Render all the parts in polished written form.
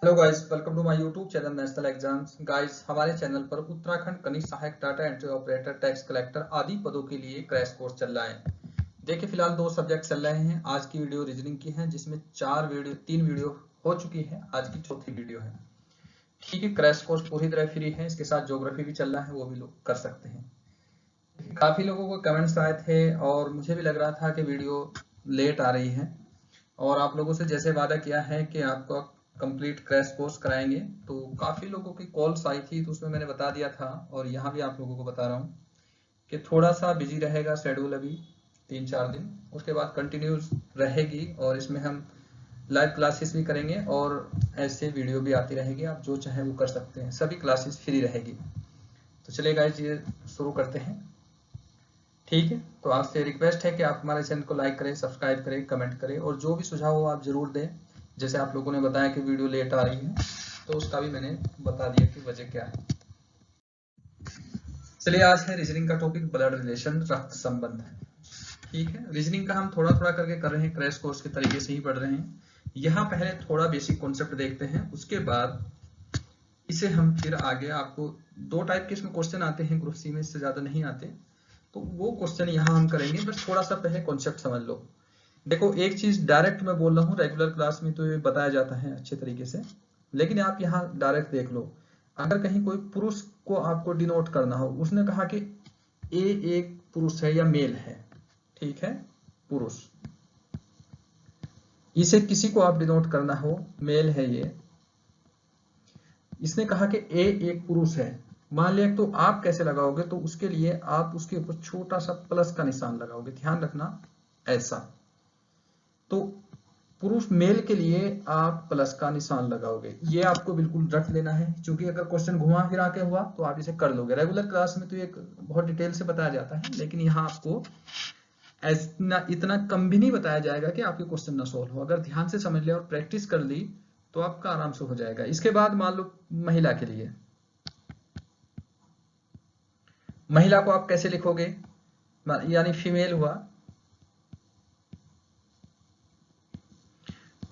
Hello guys, welcome to my YouTube channel national exams. Guys, हमारे चैनल पर उत्तराखंड कनिष्ठ सहायक, data entry operator, tax collector आदि पदों के लिए क्रैश कोर्स चल रहा है। देखिए, फिलहाल 2 सब्जेक्ट चल रहे हैं। आज की वीडियो रीजनिंग की है, जिसमें 3 वीडियो हो चुकी है। आज की चौथी वीडियो है। ठीक है, क्रैश कोर्स पूरी तरह फ्री है। इसके साथ ज्योग्राफी भी चल रहा है, वो भी लोग कर सकते हैं। काफी लोगों को कमेंट्स आए थे और मुझे भी लग रहा था कि वीडियो लेट आ रही है, और आप लोगों से जैसे वादा किया है कि आपको कंप्लीट क्रैश कोर्स कराएंगे, तो काफ़ी लोगों की कॉल्स आई थी, तो उसमें मैंने बता दिया था और यहाँ भी आप लोगों को बता रहा हूँ कि थोड़ा सा बिजी रहेगा शेड्यूल अभी 3-4 दिन। उसके बाद कंटिन्यूस रहेगी और इसमें हम लाइव क्लासेस भी करेंगे और ऐसे वीडियो भी आती रहेगी। आप जो चाहें वो कर सकते हैं, सभी क्लासेस फ्री रहेगी। तो चलिए गाइस, ये शुरू करते हैं। ठीक है, तो आपसे रिक्वेस्ट है कि आप हमारे चैनल को लाइक करें, सब्सक्राइब करें, कमेंट करें, और जो भी सुझाव हो आप जरूर दें। जैसे आप लोगों ने बताया कि वीडियो लेट आ रही है, तो उसका भी मैंने बता दिया कि वजह क्या है। चलिए, आज है रीजनिंग का टॉपिक ब्लड रिलेशन, रक्त संबंध। ठीक है, रीजनिंग का हम थोड़ा थोड़ा करके कर रहे हैं, क्रैश कोर्स के तरीके से ही पढ़ रहे हैं। यहाँ पहले थोड़ा बेसिक कॉन्सेप्ट देखते हैं, उसके बाद इसे हम फिर आगे आपको 2 टाइप के इसमें क्वेश्चन आते हैं ग्रुप सी में, इससे ज्यादा नहीं आते, तो वो क्वेश्चन यहाँ हम करेंगे। बस थोड़ा सा पहले कॉन्सेप्ट समझ लो। देखो, एक चीज डायरेक्ट मैं बोल रहा हूँ, रेगुलर क्लास में तो ये बताया जाता है अच्छे तरीके से, लेकिन आप यहाँ डायरेक्ट देख लो। अगर कहीं कोई पुरुष को आपको डिनोट करना हो, उसने कहा कि ए एक पुरुष है या मेल है, ठीक है, पुरुष, इसे किसी को आप डिनोट करना हो, मेल है ये, इसने कहा कि ए एक पुरुष है, मान लिया, तो आप कैसे लगाओगे? तो उसके लिए आप उसके ऊपर छोटा सा प्लस का निशान लगाओगे, ध्यान रखना ऐसा। तो पुरुष मेल के लिए आप प्लस का निशान लगाओगे, ये आपको बिल्कुल रख लेना है, क्योंकि अगर क्वेश्चन घुमा फिरा के हुआ तो आप इसे कर लोगे। रेगुलर क्लास में तो ये बहुत डिटेल से बताया जाता है, लेकिन यहाँ आपको इतना कम भी नहीं बताया जाएगा कि आपके क्वेश्चन ना सोल्व हो। अगर ध्यान से समझ लिया और प्रैक्टिस कर ली तो आपका आराम से हो जाएगा। इसके बाद मान लो महिला के लिए, महिला को आप कैसे लिखोगे? यानी फीमेल हुआ,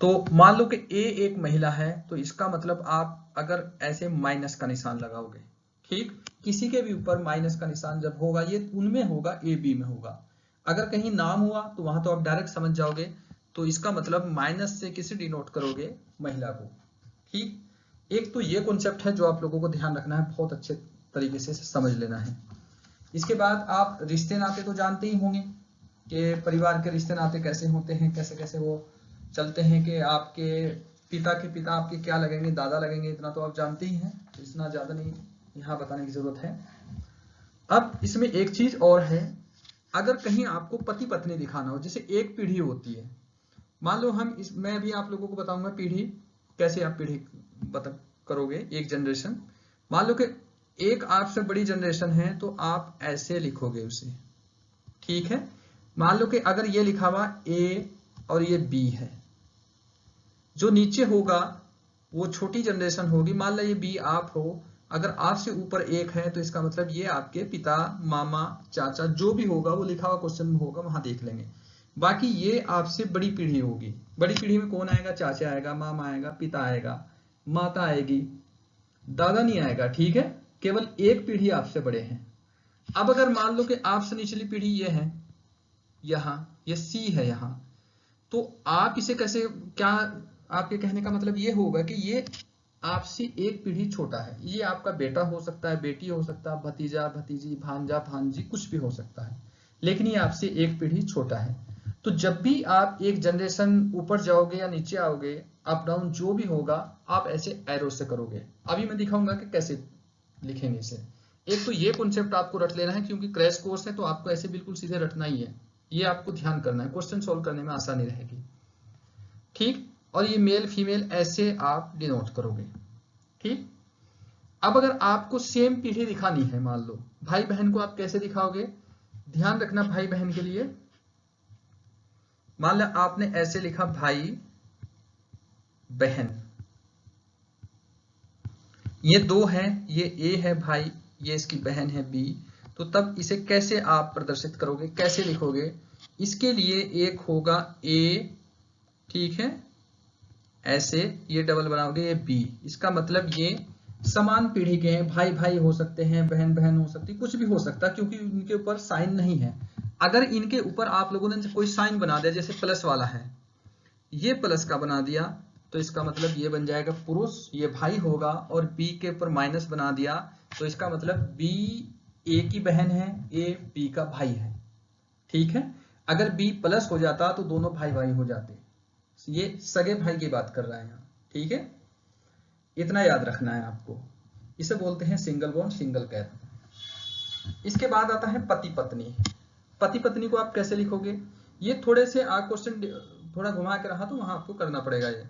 तो मान लो कि ए एक महिला है, तो इसका मतलब आप अगर ऐसे माइनस का निशान लगाओगे, ठीक, किसी के भी ऊपर माइनस का निशान जब होगा, ये उनमें होगा, ए बी में होगा। अगर कहीं नाम हुआ तो वहां तो आप डायरेक्ट समझ जाओगे, तो इसका मतलब माइनस से किसे डिनोट करोगे? महिला को। ठीक, एक तो ये कॉन्सेप्ट है जो आप लोगों को ध्यान रखना है, बहुत अच्छे तरीके से समझ लेना है। इसके बाद आप रिश्ते नाते तो जानते ही होंगे कि परिवार के रिश्ते नाते कैसे होते हैं, कैसे कैसे वो चलते हैं, कि आपके पिता के पिता आपके क्या लगेंगे, दादा लगेंगे, इतना तो आप जानते ही हैं, तो इतना ज्यादा नहीं यहाँ बताने की जरूरत है। अब इसमें एक चीज और है, अगर कहीं आपको पति पत्नी दिखाना हो, जैसे एक पीढ़ी होती है, मान लो मैं भी आप लोगों को बताऊंगा पीढ़ी, कैसे आप पीढ़ी बता करोगे, एक जनरेशन। मान लो कि एक आपसे बड़ी जनरेशन है, तो आप ऐसे लिखोगे उसे, ठीक है। मान लो कि अगर ये लिखा हुआ ए और ये बी है, जो नीचे होगा वो छोटी जनरेशन होगी। मान लो ये बी आप हो, अगर आपसे ऊपर एक है, तो इसका मतलब ये आपके पिता, मामा, चाचा, जो भी होगा वो लिखा हुआ क्वेश्चन में होगा, वहां देख लेंगे। बाकी ये आपसे बड़ी पीढ़ी होगी। बड़ी पीढ़ी में कौन आएगा? चाचा आएगा, मामा आएगा, पिता आएगा, माता आएगी, दादा नहीं आएगा, ठीक है। केवल एक पीढ़ी आपसे बड़े हैं। अब अगर मान लो कि आपसे निचली पीढ़ी ये है, यहाँ ये सी है यहाँ, तो आप इसे कैसे, क्या आपके कहने का मतलब ये होगा कि ये आपसे एक पीढ़ी छोटा है, ये आपका बेटा हो सकता है, बेटी हो सकता है, भतीजा भतीजी, भांजा भांजी, कुछ भी हो सकता है, लेकिन ये आपसे एक पीढ़ी छोटा है। तो जब भी आप एक जनरेशन ऊपर जाओगे या नीचे आओगे, अप डाउन जो भी होगा, आप ऐसे एरो से करोगे। अभी मैं दिखाऊंगा कि कैसे लिखेंगे इसे। एक तो ये कॉन्सेप्ट आपको रट लेना है, क्योंकि क्रैश कोर्स है, तो आपको ऐसे बिल्कुल सीधे रटना ही है, ये आपको ध्यान करना है, क्वेश्चन सोल्व करने में आसानी रहेगी, ठीक। और ये मेल फीमेल ऐसे आप डिनोट करोगे, ठीक। अब अगर आपको सेम पीढ़ी दिखानी है, मान लो भाई बहन को आप कैसे दिखाओगे? ध्यान रखना, भाई बहन के लिए मान लो आपने ऐसे लिखा भाई बहन, ये दो हैं, ये ए है भाई, ये इसकी बहन है बी, तो तब इसे कैसे आप प्रदर्शित करोगे, कैसे लिखोगे? इसके लिए एक होगा ए, ठीक है, ऐसे ये डबल बनाओगे ये बी, इसका मतलब ये समान पीढ़ी के हैं, भाई भाई हो सकते हैं, बहन बहन हो सकती, कुछ भी हो सकता है, क्योंकि इनके ऊपर साइन नहीं है। अगर इनके ऊपर आप लोगों ने कोई साइन बना दिया, जैसे प्लस वाला है, ये प्लस का बना दिया, तो इसका मतलब ये बन जाएगा पुरुष, ये भाई होगा, और बी के ऊपर माइनस बना दिया तो इसका मतलब बी ए की बहन है, ए बी का भाई है। ठीक है, अगर बी प्लस हो जाता तो दोनों भाई भाई हो जाते। ये सगे भाई की बात कर रहा है यहाँ। ठीक है, इतना याद रखना है आपको। इसे बोलते हैं सिंगल बॉन्ड सिंगल कैप। इसके बाद आता है पति पत्नी। पति पत्नी को आप कैसे लिखोगे, ये थोड़े से क्वेश्चन थोड़ा घुमा के रहा तो वहां आपको करना पड़ेगा ये।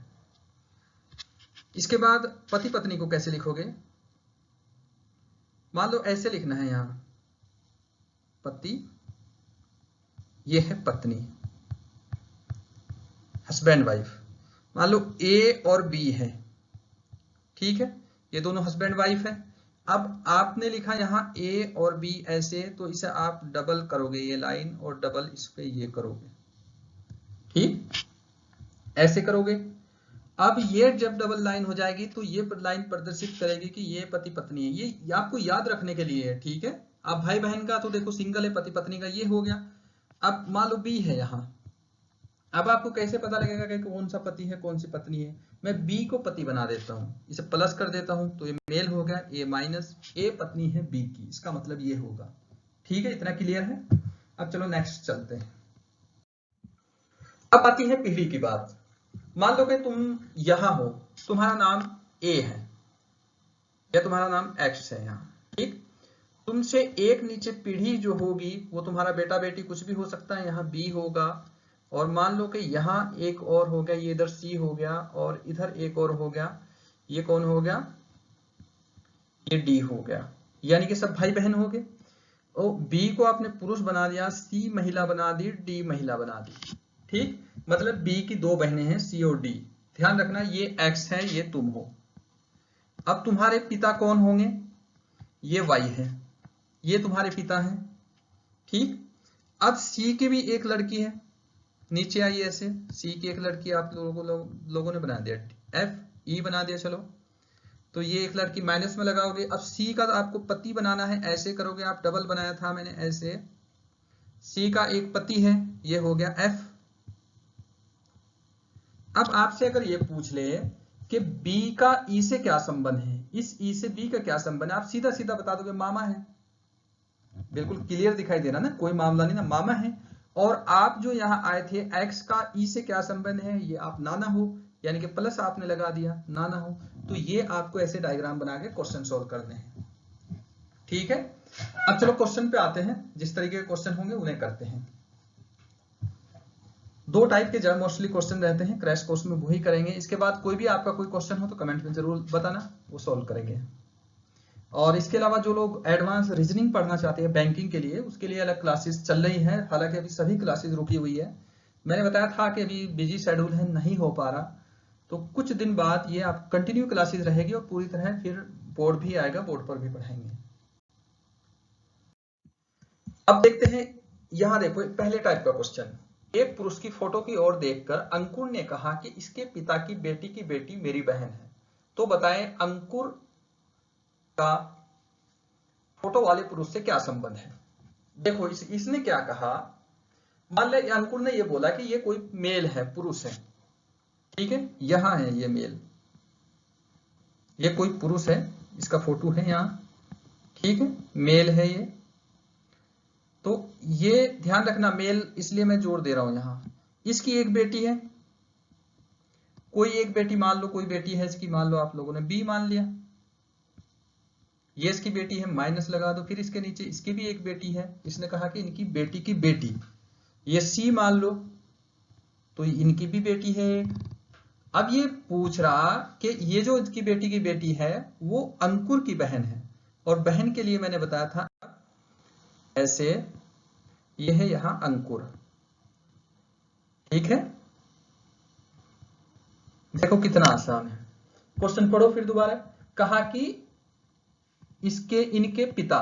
इसके बाद पति पत्नी को कैसे लिखोगे, मान लो ऐसे लिखना है यहां पति, ये है पत्नी, हस्बैंड वाइफ। मान लो ए और बी है, ठीक है, ये दोनों हस्बैंड वाइफ है। अब आपने लिखा यहां ए और बी ऐसे, तो इसे आप डबल करोगे ये लाइन, और डबल इस पे ये करोगे, ठीक, ऐसे करोगे। अब ये जब डबल लाइन हो जाएगी तो ये लाइन प्रदर्शित करेगी कि ये पति पत्नी है। ये आपको याद रखने के लिए है, ठीक है। अब भाई बहन का तो देखो सिंगल है, पति पत्नी का ये हो गया। अब मान लो बी है यहाँ, अब आपको कैसे पता लगेगा कि कौन सा पति है कौन सी पत्नी है। मैं बी को पति बना देता हूं, इसे प्लस कर देता हूं, तो ये मेल हो गया, ए माइनस, ए पत्नी है बी की, इसका मतलब ये होगा। ठीक है, इतना क्लियर है। अब चलो नेक्स्ट चलते हैं। अब आती है पीढ़ी की बात। मान लो कि तुम यहां हो, तुम्हारा नाम ए है या तुम्हारा नाम एक्स है यहाँ, ठीक। तुमसे एक नीचे पीढ़ी जो होगी वो तुम्हारा बेटा बेटी कुछ भी हो सकता है, यहाँ बी होगा, और मान लो कि यहाँ एक और हो गया, ये इधर सी हो गया, और इधर एक और हो गया, ये कौन हो गया, ये डी हो गया, यानी कि सब भाई बहन हो गए। और बी को आपने पुरुष बना दिया, सी महिला बना दी, डी महिला बना दी, ठीक। मतलब बी की दो बहनें हैं, सी और डी। ध्यान रखना ये एक्स है, ये तुम हो। अब तुम्हारे पिता कौन होंगे, ये वाई है, ये तुम्हारे पिता हैं, ठीक। अब सी की भी एक लड़की है, नीचे आइए ऐसे, सी की एक लड़की आप लोगों ने बना दिया, एफ ई बना दिया, चलो। तो ये एक लड़की माइनस में लगाओगे। अब सी का आपको पति बनाना है, ऐसे करोगे आप, डबल बनाया था मैंने ऐसे, सी का एक पति है, ये हो गया एफ। अब आपसे अगर ये पूछ ले कि बी का ई से क्या संबंध है, इस ई से बी का क्या संबंध है, आप सीधा सीधा बता दोगे मामा है। बिल्कुल क्लियर दिखाई दे रहा ना, कोई मामला नहीं ना, मामा है। और आप जो यहाँ आए थे एक्स का ई से क्या संबंध है, ये आप नाना हो, यानी कि प्लस आपने लगा दिया, नाना हो। तो ये आपको ऐसे डायग्राम बना के क्वेश्चन सोल्व करने हैं, ठीक है। अब चलो क्वेश्चन पे आते हैं, जिस तरीके के क्वेश्चन होंगे उन्हें करते हैं। दो टाइप के जब मोस्टली क्वेश्चन रहते हैं, क्रैश कोर्स में वही करेंगे। इसके बाद कोई भी आपका कोई क्वेश्चन हो तो कमेंट में जरूर बताना, वो सॉल्व करेंगे। और इसके अलावा जो लोग एडवांस रीजनिंग पढ़ना चाहते हैं बैंकिंग के लिए, उसके लिए अलग क्लासेस चल रही हैं, हालांकि अभी सभी क्लासेस रुकी हुई है। मैंने बताया था कि अभी बिजी शेड्यूल है, नहीं हो पा रहा, तो कुछ दिन बाद ये आप कंटिन्यू क्लासेस रहेगी और पूरी तरह फिर बोर्ड भी आएगा, बोर्ड पर भी पढ़ाएंगे। अब देखते हैं, यहां देखो पहले टाइप का क्वेश्चन। एक पुरुष की फोटो की ओर देखकर अंकुर ने कहा कि इसके पिता की बेटी मेरी बहन है, तो बताएं अंकुर का फोटो वाले पुरुष से क्या संबंध है। देखो इसने क्या कहा, मान ले अंकुर ने ये बोला कि ये कोई मेल है, पुरुष है, ठीक है, यहां है ये मेल, ये कोई पुरुष है, इसका फोटो है यहां, ठीक है, मेल है ये। तो ये ध्यान रखना मेल, इसलिए मैं जोर दे रहा हूं यहां। इसकी एक बेटी है, कोई एक बेटी मान लो, कोई बेटी है इसकी, मान लो आप लोगों ने बी मान लिया, ये इसकी बेटी है, माइनस लगा दो। फिर इसके नीचे इसकी भी एक बेटी है, इसने कहा कि इनकी बेटी की बेटी, ये सी मान लो, तो इनकी भी बेटी है। अब ये पूछ रहा कि ये जो इसकी बेटी की बेटी है वो अंकुर की बहन है, और बहन के लिए मैंने बताया था ऐसे, ये है यहां अंकुर, ठीक है। देखो कितना आसान है क्वेश्चन, पढ़ो फिर दोबारा। कहा कि इसके इनके पिता,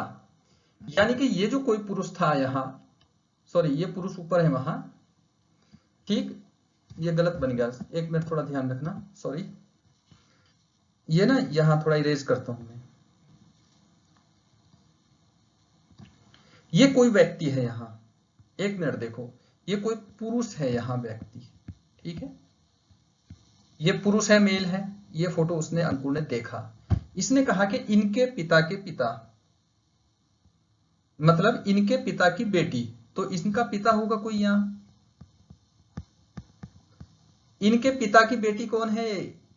यानी कि ये जो कोई पुरुष था यहां, सॉरी ये पुरुष ऊपर है वहां, ठीक, ये गलत बन गया, एक मिनट थोड़ा ध्यान रखना, सॉरी, ये ना यहां थोड़ा इरेज करता हूं मैं। ये कोई व्यक्ति है यहां, एक मिनट देखो, ये कोई पुरुष है यहां व्यक्ति, ठीक है, ये पुरुष है, मेल है, ये फोटो उसने अंकुर ने देखा, इसने कहा कि इनके पिता के पिता, मतलब इनके पिता की बेटी, तो इनका पिता होगा कोई यहां, इनके पिता की बेटी कौन है,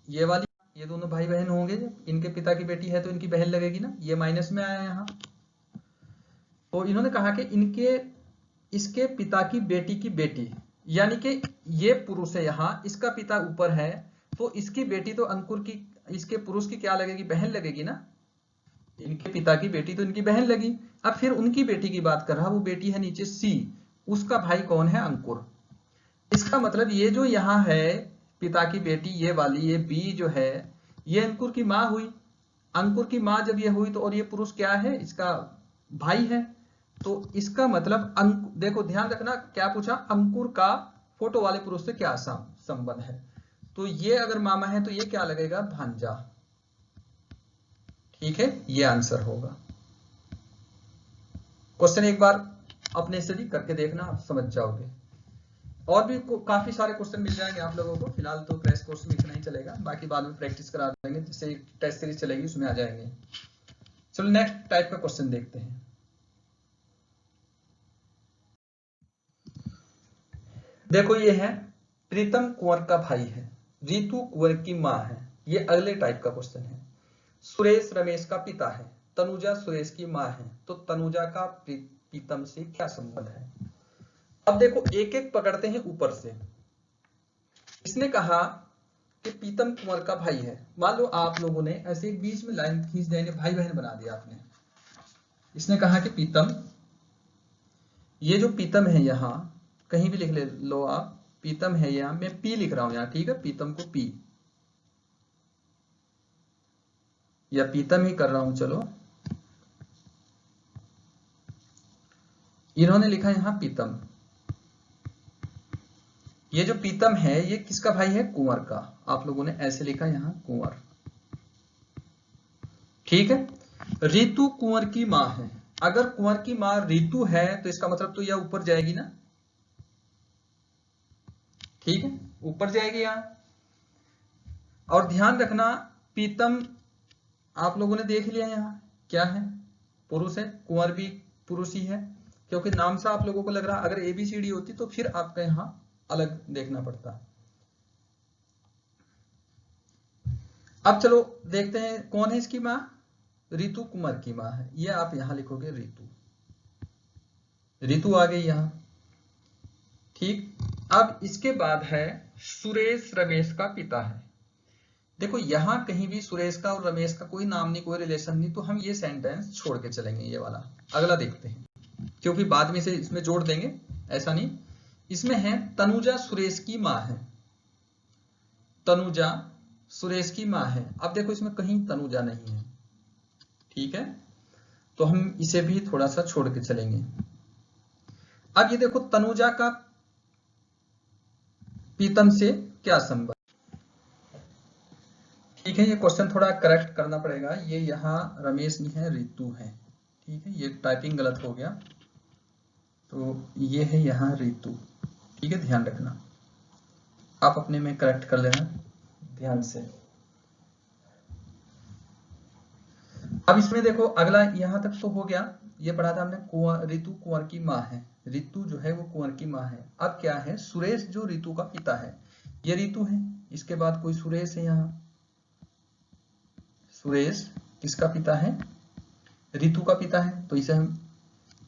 ये वाली, ये दोनों भाई बहन होंगे, इनके पिता की बेटी है तो इनकी बहन लगेगी ना, ये माइनस में आया यहां। तो इन्होंने कहा कि इनके, इसके पिता की बेटी, यानी कि ये पुरुष है यहां, इसका पिता ऊपर है, तो इसकी बेटी तो अंकुर की, इसके पुरुष की क्या लगेगी, बहन लगेगी ना, इनके पिता की बेटी तो इनकी बहन लगी। अब फिर उनकी बेटी की बात कर रहा, वो बेटी है नीचे सी, उसका भाई कौन है, अंकुर। इसका मतलब ये जो यहाँ है पिता की बेटी, ये वाली, ये बी जो है, ये अंकुर की माँ हुई, अंकुर की माँ जब ये हुई तो, और ये पुरुष क्या है, इसका भाई है, तो इसका मतलब देखो ध्यान रखना क्या पूछा, अंकुर का फोटो वाले पुरुष से क्या संबंध है, तो ये अगर मामा है तो ये क्या लगेगा, भांजा, ठीक है, ये आंसर होगा। क्वेश्चन एक बार अपने से भी करके देखना, आप समझ जाओगे। और भी काफी सारे क्वेश्चन मिल जाएंगे आप लोगों को, फिलहाल तो क्रैश कोर्स में इतना ही चलेगा, बाकी बाद में प्रैक्टिस करा देंगे, जैसे टेस्ट सीरीज चलेगी उसमें आ जाएंगे। चलो नेक्स्ट टाइप का क्वेश्चन देखते हैं। देखो ये है, प्रीतम कुंवर का भाई है, रितु कुंवर की माँ है, ये अगले टाइप का क्वेश्चन है। सुरेश रमेश का पिता है, तनुजा सुरेश की माँ है, तो तनुजा का प्रीतम से क्या संबंध है। अब देखो एक एक पकड़ते हैं ऊपर से। इसने कहा कि प्रीतम कुंवर का भाई है, मान लो आप लोगों ने ऐसे एक बीच में लाइन खींच देंगे, भाई बहन बना दिया आपने। इसने कहा कि प्रीतम, ये जो प्रीतम है यहां कहीं भी लिख ले लो आप, प्रीतम है यहां, मैं पी लिख रहा हूं यहां, ठीक है, प्रीतम को पी, या प्रीतम ही कर रहा हूं, चलो, इन्होंने लिखा यहां प्रीतम, ये जो प्रीतम है ये किसका भाई है, कुंवर का, आप लोगों ने ऐसे लिखा यहां कुंवर, ठीक है। रितु कुंवर की मां है, अगर कुंवर की मां रितु है तो इसका मतलब तो यह ऊपर जाएगी ना, ठीक है, ऊपर जाएगी यहां। और ध्यान रखना प्रीतम आप लोगों ने देख लिया यहां क्या है, पुरुष है, कुंवर भी पुरुष ही है, क्योंकि नाम से आप लोगों को लग रहा, अगर एबीसीडी होती तो फिर आपका यहां अलग देखना पड़ता। अब चलो देखते हैं कौन है इसकी मां, रितु कुंवर की मां है, ये आप यहां लिखोगे रितु, रितु आ गई यहां, ठीक। अब इसके बाद है सुरेश रमेश का पिता है, देखो यहां कहीं भी सुरेश का और रमेश का कोई नाम नहीं, कोई रिलेशन नहीं, तो हम ये सेंटेंस छोड़ के चलेंगे, ये वाला अगला देखते हैं, क्योंकि बाद में से इसमें जोड़ देंगे, ऐसा नहीं। इसमें है तनुजा सुरेश की मां है, तनुजा सुरेश की मां है, अब देखो इसमें कहीं तनुजा नहीं है, ठीक है, तो हम इसे भी थोड़ा सा छोड़ के चलेंगे। अब ये देखो तनुजा का प्रीतम से क्या संबंध, ठीक है, ये क्वेश्चन थोड़ा करेक्ट करना पड़ेगा, ये यहाँ रमेश नहीं है, रितु है, ठीक है, ये टाइपिंग गलत हो गया, तो ये है यहाँ रितु, ठीक है, ध्यान रखना, आप अपने में करेक्ट कर लेना ध्यान से। अब इसमें देखो अगला यहां तक तो हो गया, ये पढ़ा था हमने, कुंवर, रितु कुंवर की माँ है, रितु जो है वो कुंवर की माँ है। अब क्या है, सुरेश जो रितु का पिता है, ये रितु है, इसके बाद कोई सुरेश है यहाँ, सुरेश किसका पिता है, रितु का पिता है, तो इसे हम,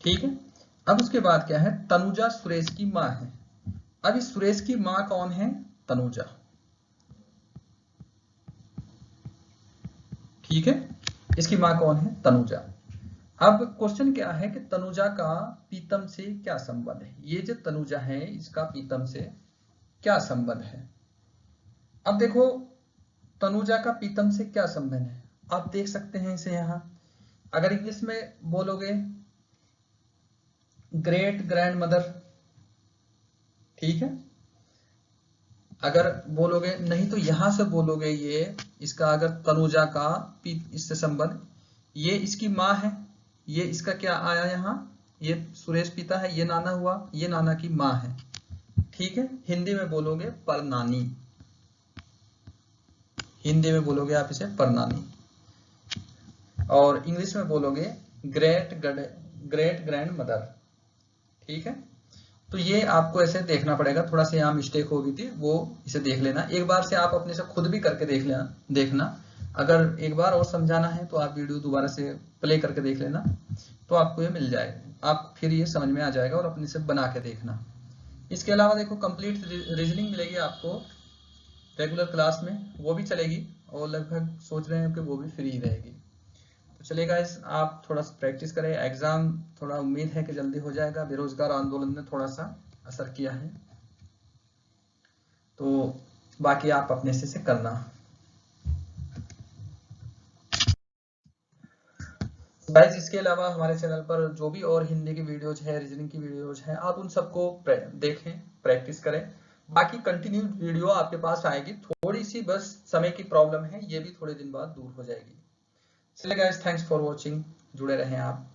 ठीक है। अब उसके बाद क्या है, तनुजा सुरेश की माँ है, अब इस सुरेश की माँ कौन है, तनुजा, ठीक है, इसकी माँ कौन है, तनुजा। अब क्वेश्चन क्या है कि तनुजा का प्रीतम से क्या संबंध है, ये जो तनुजा है इसका प्रीतम से क्या संबंध है। अब देखो तनुजा का प्रीतम से क्या संबंध है, आप देख सकते हैं इसे यहां, अगर इंग्लिश में बोलोगे ग्रेट ग्रैंड मदर, ठीक है, अगर बोलोगे नहीं तो यहां से बोलोगे ये इसका अगर तनुजा का इससे संबंध, ये इसकी माँ है, ये इसका क्या आया यहाँ, ये सुरेश पिता है, ये नाना हुआ, ये नाना की माँ है। ठीक है, हिंदी में बोलोगे परनानी, हिंदी में बोलोगे आप इसे परनानी, और इंग्लिश में बोलोगे ग्रेट ग्रैंड मदर। ठीक है, तो ये आपको ऐसे देखना पड़ेगा, थोड़ा सा यहाँ मिस्टेक हो गई थी, वो इसे देख लेना एक बार से, आप अपने से खुद भी करके देखना। अगर एक बार और समझाना है तो आप वीडियो दोबारा से प्ले करके देख लेना, तो आपको ये मिल जाएगा, आप फिर ये समझ में आ जाएगा और अपने से बना के देखना। इसके अलावा देखो कंप्लीट रीजनिंग मिलेगी आपको रेगुलर क्लास में, वो भी चलेगी, और लगभग सोच रहे हैं कि वो भी फ्री रहेगी। तो चलिए गाइस, आप थोड़ा सा प्रैक्टिस करें, एग्जाम थोड़ा उम्मीद है कि जल्दी हो जाएगा, बेरोजगार आंदोलन ने थोड़ा सा असर किया है, तो बाकी आप अपने से करना। गाइस इसके अलावा हमारे चैनल पर जो भी और हिंदी की वीडियोज है, रीजनिंग की वीडियोज है, आप उन सबको देखें, प्रैक्टिस करें। बाकी कंटिन्यू वीडियो आपके पास आएगी, थोड़ी सी बस समय की प्रॉब्लम है, ये भी थोड़े दिन बाद दूर हो जाएगी। चलिए गाइस, थैंक्स फॉर वॉचिंग, जुड़े रहें आप।